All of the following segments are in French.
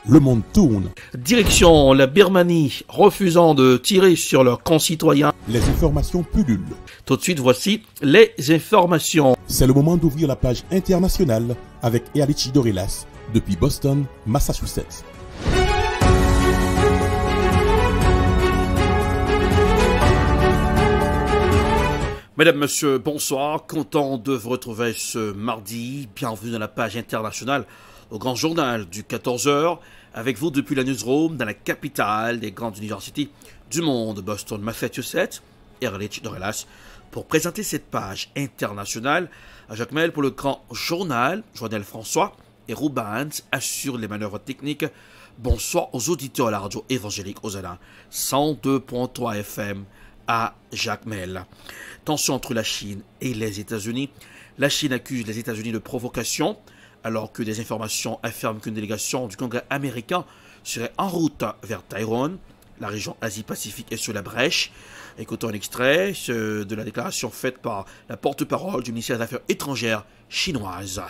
le monde tourne. Direction la Birmanie, refusant de tirer sur leurs concitoyens. Les informations pullulent. Tout de suite, voici les informations. C'est le moment d'ouvrir la page internationale avec Ealichi Dorelas depuis Boston, Massachusetts. Mesdames, Messieurs, bonsoir. Content de vous retrouver ce mardi. Bienvenue dans la page internationale au grand journal du 14h. Avec vous depuis la newsroom dans la capitale des grandes universités du monde, Boston, Massachusetts, Ealichi Dorelas, pour présenter cette page internationale à Jacques Mel pour le grand journal. Joannel François et Roubans assurent les manœuvres techniques. Bonsoir aux auditeurs à la radio évangélique Osana 102.3 FM à Jacques Mel. Tension entre la Chine et les États-Unis. La Chine accuse les États-Unis de provocation, alors que des informations affirment qu'une délégation du Congrès américain serait en route vers Taïwan. La région Asie-Pacifique est sur la brèche. Écoutons un extrait de la déclaration faite par la porte-parole du ministère des Affaires étrangères chinoise.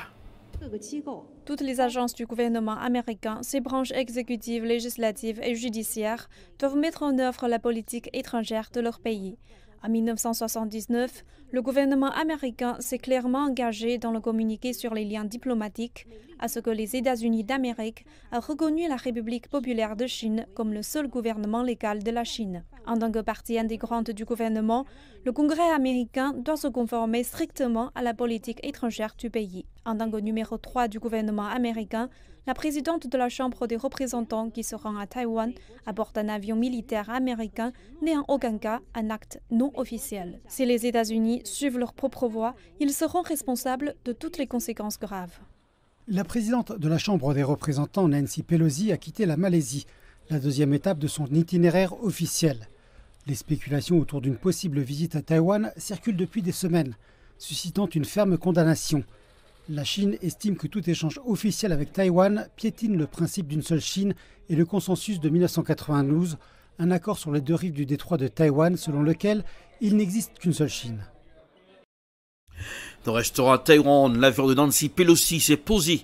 Toutes les agences du gouvernement américain, ses branches exécutives, législatives et judiciaires, doivent mettre en œuvre la politique étrangère de leur pays. En 1979, le gouvernement américain s'est clairement engagé dans le communiqué sur les liens diplomatiques à ce que les États-Unis d'Amérique aient reconnu la République populaire de Chine comme le seul gouvernement légal de la Chine. En tant que partie intégrante du gouvernement, le Congrès américain doit se conformer strictement à la politique étrangère du pays. En tant que numéro 3 du gouvernement américain, la présidente de la Chambre des représentants qui se rend à Taïwan à bord d'un avion militaire américain n'est en aucun cas un acte non officiel. Si les États-Unis suivent leur propre voie, ils seront responsables de toutes les conséquences graves. La présidente de la Chambre des représentants, Nancy Pelosi, a quitté la Malaisie, la deuxième étape de son itinéraire officiel. Les spéculations autour d'une possible visite à Taïwan circulent depuis des semaines, suscitant une ferme condamnation. La Chine estime que tout échange officiel avec Taïwan piétine le principe d'une seule Chine et le consensus de 1992, un accord sur les deux rives du détroit de Taïwan selon lequel il n'existe qu'une seule Chine. Dans le restaurant à Taïwan, l'avion de Nancy Pelosi s'est posé.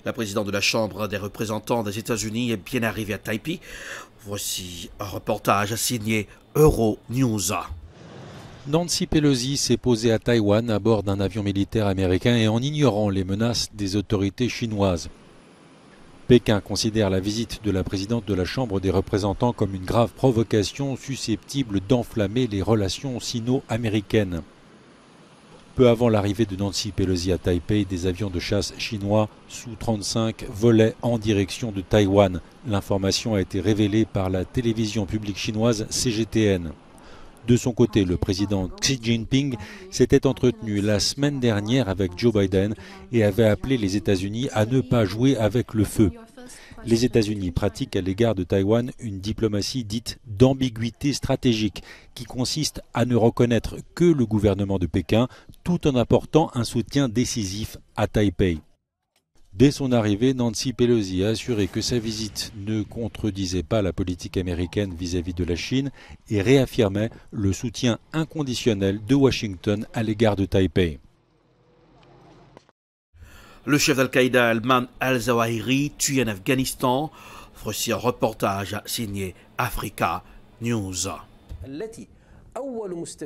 La présidente de la Chambre des représentants des États-Unis est bien arrivée à Taipei. Voici un reportage signé Euronews. Nancy Pelosi s'est posée à Taïwan à bord d'un avion militaire américain et en ignorant les menaces des autorités chinoises. Pékin considère la visite de la présidente de la Chambre des représentants comme une grave provocation susceptible d'enflammer les relations sino-américaines. Peu avant l'arrivée de Nancy Pelosi à Taipei, des avions de chasse chinois Su-35 volaient en direction de Taïwan. L'information a été révélée par la télévision publique chinoise CGTN. De son côté, le président Xi Jinping s'était entretenu la semaine dernière avec Joe Biden et avait appelé les États-Unis à ne pas jouer avec le feu. Les États-Unis pratiquent à l'égard de Taïwan une diplomatie dite d'ambiguïté stratégique qui consiste à ne reconnaître que le gouvernement de Pékin tout en apportant un soutien décisif à Taipei. Dès son arrivée, Nancy Pelosi a assuré que sa visite ne contredisait pas la politique américaine vis-à-vis de la Chine et réaffirmait le soutien inconditionnel de Washington à l'égard de Taipei. Le chef d'Al-Qaïda, Ayman al-Zawahiri, tué en Afghanistan. Voici un reportage signé Africa News.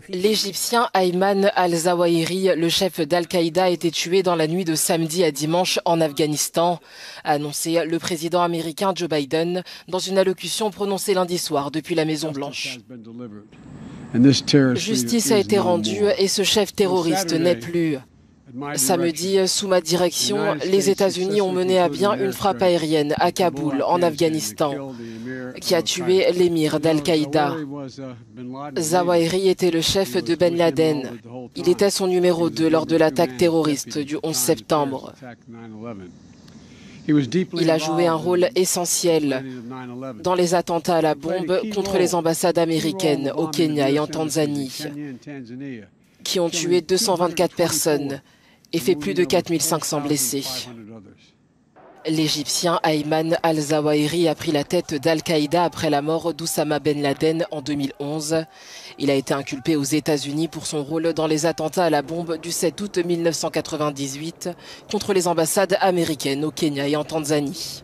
L'Égyptien Ayman al-Zawahiri, le chef d'Al-Qaïda, a été tué dans la nuit de samedi à dimanche en Afghanistan, a annoncé le président américain Joe Biden dans une allocution prononcée lundi soir depuis la Maison-Blanche. Justice a été rendue et ce chef terroriste n'est plus. Samedi, sous ma direction, les États-Unis ont mené à bien une frappe aérienne à Kaboul, en Afghanistan, qui a tué l'émir d'Al-Qaïda. Zawahiri était le chef de Ben Laden. Il était son numéro 2 lors de l'attaque terroriste du 11 septembre. Il a joué un rôle essentiel dans les attentats à la bombe contre les ambassades américaines au Kenya et en Tanzanie, qui ont tué 224 personnes et fait plus de 4500 blessés. L'Égyptien Ayman al-Zawahiri a pris la tête d'Al-Qaïda après la mort d'Oussama Ben Laden en 2011. Il a été inculpé aux États-Unis pour son rôle dans les attentats à la bombe du 7 août 1998 contre les ambassades américaines au Kenya et en Tanzanie.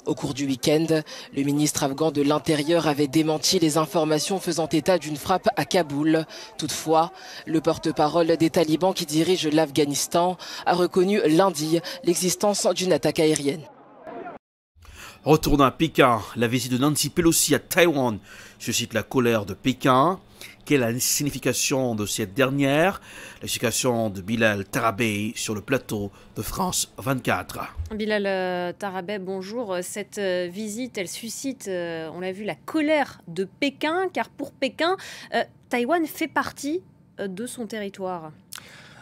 Au cours du week-end, le ministre afghan de l'Intérieur avait démenti les informations faisant état d'une frappe à Kaboul. Toutefois, le porte-parole des talibans qui dirigent l'Afghanistan a reconnu lundi l'existence d'une attaque aérienne. Retournant à Pékin, la visite de Nancy Pelosi à Taïwan suscite la colère de Pékin. Quelle est la signification de cette dernière? L'explication de Bilal Tarabey sur le plateau de France 24. Bilal Tarabey, bonjour. Cette visite, elle suscite, on l'a vu, la colère de Pékin, car pour Pékin, Taïwan fait partie de son territoire.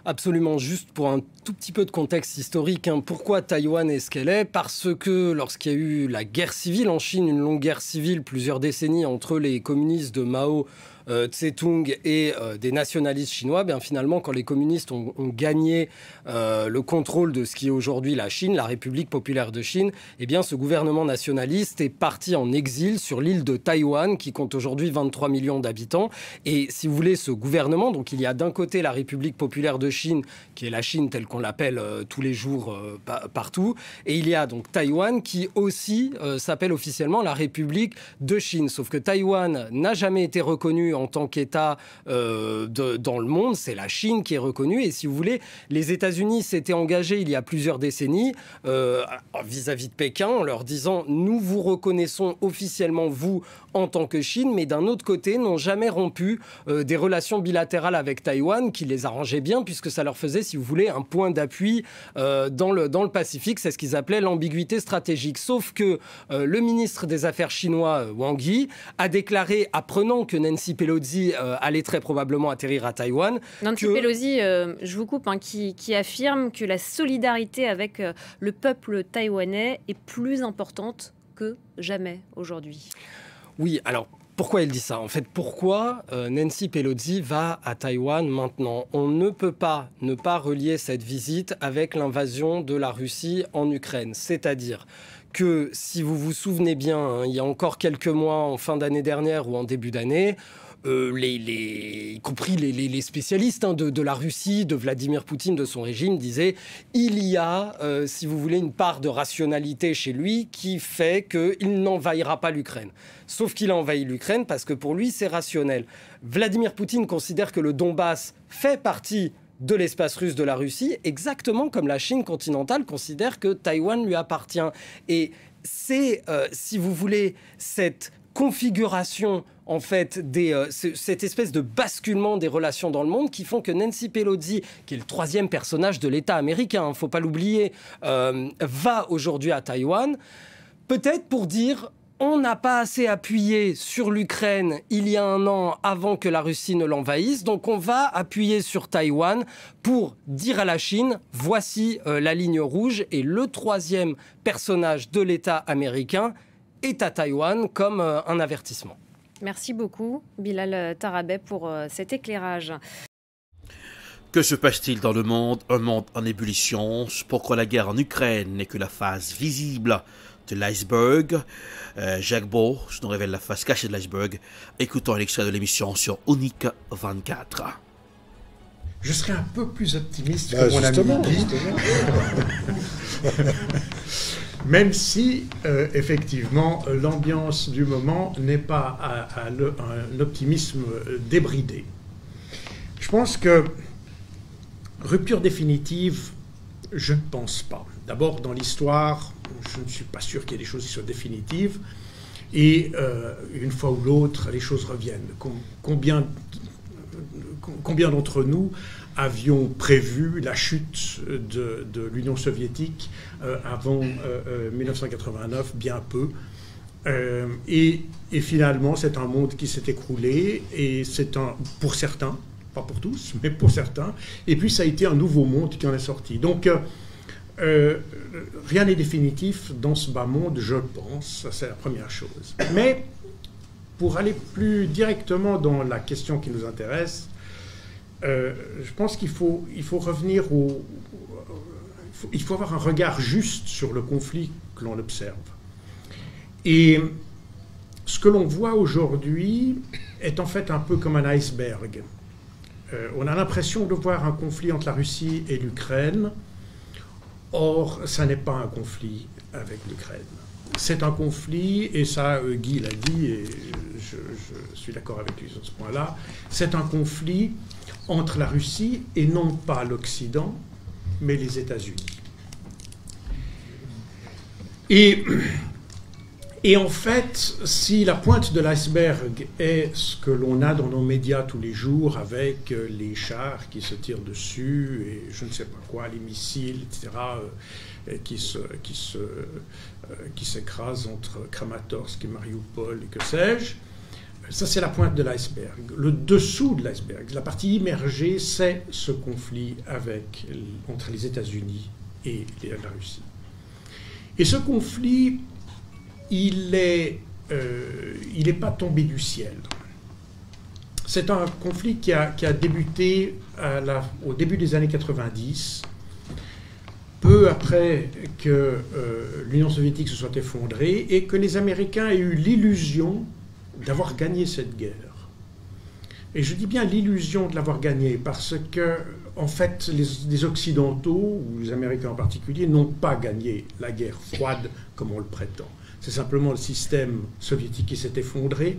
Absolument, juste pour un tout petit peu de contexte historique. Pourquoi Taïwan est ce qu'elle est? Parce que lorsqu'il y a eu la guerre civile en Chine, une longue guerre civile, plusieurs décennies entre les communistes de Mao, Tse-tung et des nationalistes chinois, bien finalement, quand les communistes ont gagné le contrôle de ce qui est aujourd'hui la Chine, la République populaire de Chine, eh bien, ce gouvernement nationaliste est parti en exil sur l'île de Taïwan, qui compte aujourd'hui 23 millions d'habitants. Et si vous voulez, ce gouvernement, donc il y a d'un côté la République populaire de Chine, qui est la Chine telle qu'on l'appelle tous les jours partout, et il y a donc Taïwan, qui aussi s'appelle officiellement la République de Chine. Sauf que Taïwan n'a jamais été reconnu en tant qu'État dans le monde, c'est la Chine qui est reconnue. Et si vous voulez, les États-Unis s'étaient engagés il y a plusieurs décennies vis-à-vis de Pékin en leur disant « Nous vous reconnaissons officiellement, vous, en tant que Chine », mais d'un autre côté, n'ont jamais rompu des relations bilatérales avec Taïwan qui les arrangeaient bien, puisque ça leur faisait, si vous voulez, un point d'appui dans le Pacifique. C'est ce qu'ils appelaient l'ambiguïté stratégique. Sauf que le ministre des Affaires chinois, Wang Yi, a déclaré, apprenant que Nancy Pelosi allait très probablement atterrir à Taïwan. Nancy Pelosi, je vous coupe, qui affirme que la solidarité avec le peuple taïwanais est plus importante que jamais aujourd'hui. Oui, alors pourquoi elle dit ça? En fait, pourquoi Nancy Pelosi va à Taïwan maintenant? On ne peut pas ne pas relier cette visite avec l'invasion de la Russie en Ukraine. C'est-à-dire que, si vous vous souvenez bien, il y a encore quelques mois, en fin d'année dernière ou en début d'année, y compris les spécialistes de la Russie, de Vladimir Poutine, de son régime, disaient il y a, si vous voulez, une part de rationalité chez lui qui fait qu'il n'envahira pas l'Ukraine. Sauf qu'il a envahi l'Ukraine parce que pour lui, c'est rationnel. Vladimir Poutine considère que le Donbass fait partie de l'espace russe de la Russie, exactement comme la Chine continentale considère que Taïwan lui appartient. Et c'est, si vous voulez, cette configuration, en fait, cette espèce de basculement des relations dans le monde qui font que Nancy Pelosi, qui est le troisième personnage de l'État américain, il ne faut pas l'oublier, va aujourd'hui à Taïwan, peut-être pour dire on n'a pas assez appuyé sur l'Ukraine il y a un an avant que la Russie ne l'envahisse, donc on va appuyer sur Taïwan pour dire à la Chine voici la ligne rouge. Et le troisième personnage de l'État américain est à Taïwan comme un avertissement. Merci beaucoup, Bilal Tarabey, pour cet éclairage. Que se passe-t-il dans le monde? Un monde en ébullition. Pourquoi la guerre en Ukraine n'est que la face visible de l'iceberg? Jacques Beau nous révèle la face cachée de l'iceberg. Écoutons l'extrait de l'émission sur Unique 24. Je serais un peu plus optimiste que mon ami Guy. Même si, effectivement, l'ambiance du moment n'est pas à un optimisme débridé. Je pense que rupture définitive, je ne pense pas. D'abord, dans l'histoire, je ne suis pas sûr qu'il y ait des choses qui soient définitives. Et une fois ou l'autre, les choses reviennent. Combien d'entre nous avions prévu la chute de l'Union soviétique avant 1989, bien peu. Et finalement, c'est un monde qui s'est écroulé, et pour certains, pas pour tous, mais pour certains. Et puis, ça a été un nouveau monde qui en est sorti. Donc, rien n'est définitif dans ce bas monde, je pense. Ça, c'est la première chose. Mais, pour aller plus directement dans la question qui nous intéresse, je pense qu'il faut revenir il faut avoir un regard juste sur le conflit que l'on observe. Et ce que l'on voit aujourd'hui est en fait un peu comme un iceberg. On a l'impression de voir un conflit entre la Russie et l'Ukraine. Or, ça n'est pas un conflit avec l'Ukraine. c'est un conflit, et ça Guy l'a dit, et je suis d'accord avec lui sur ce point-là, c'est un conflit entre la Russie et non pas l'Occident, mais les États-Unis. Et en fait, si la pointe de l'iceberg est ce que l'on a dans nos médias tous les jours, avec les chars qui se tirent dessus, et je ne sais pas quoi, les missiles, etc., qui s'écrasent entre Kramatorsk et Mariupol, et que sais-je, ça c'est la pointe de l'iceberg. Le dessous de l'iceberg, la partie immergée, c'est ce conflit entre les États-Unis et la Russie. Et ce conflit, il n'est pas tombé du ciel. C'est un conflit qui a débuté au début des années 90, peu après que l'Union soviétique se soit effondrée et que les Américains aient eu l'illusion d'avoir gagné cette guerre. Et je dis bien l'illusion de l'avoir gagnée parce que, en fait, les Occidentaux, ou les Américains en particulier, n'ont pas gagné la guerre froide comme on le prétend. C'est simplement le système soviétique qui s'est effondré.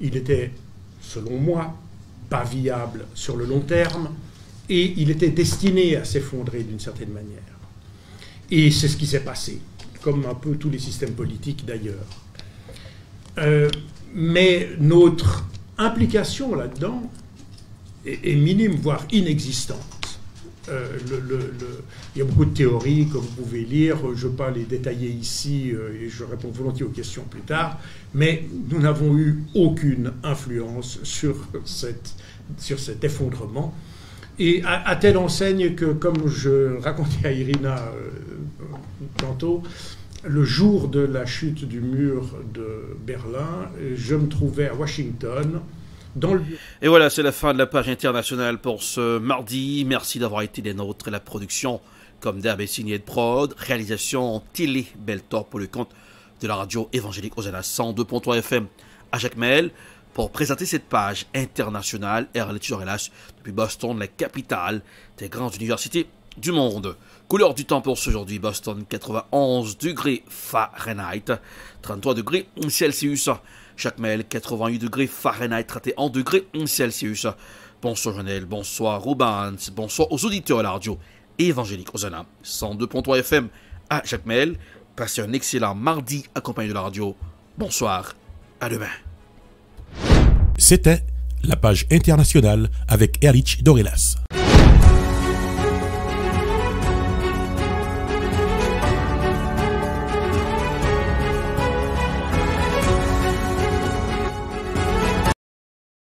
Il était, selon moi, pas viable sur le long terme et il était destiné à s'effondrer d'une certaine manière. Et c'est ce qui s'est passé, comme un peu tous les systèmes politiques d'ailleurs. Mais notre implication là-dedans est minime, voire inexistante. Il y a beaucoup de théories, comme vous pouvez lire, je ne vais pas les détailler ici, et je réponds volontiers aux questions plus tard, mais nous n'avons eu aucune influence sur cet effondrement. Et à telle enseigne que, comme je racontais à Irina tantôt, le jour de la chute du mur de Berlin, je me trouvais à Washington. Et voilà, c'est la fin de la page internationale pour ce mardi. Merci d'avoir été des nôtres. La production, comme d'hab, est signée de prod. Réalisation Tilly Beltor pour le compte de la radio évangélique Hosanna 102.3 FM à Jacmel pour présenter cette page internationale. Erlich Dorelas depuis Boston, la capitale des grandes universités du monde. Couleur du temps pour ce aujourd'hui, Boston, 91 degrés Fahrenheit, 33 degrés Celsius. Jacmel, 88 degrés Fahrenheit, 31 degrés Celsius. Bonsoir Janelle, bonsoir Rubens, bonsoir aux auditeurs à la radio évangélique Hosanna 102.3 FM à Jacmel. Passez un excellent mardi accompagné de la radio. Bonsoir, à demain. C'était la page internationale avec Erlich Dorelas.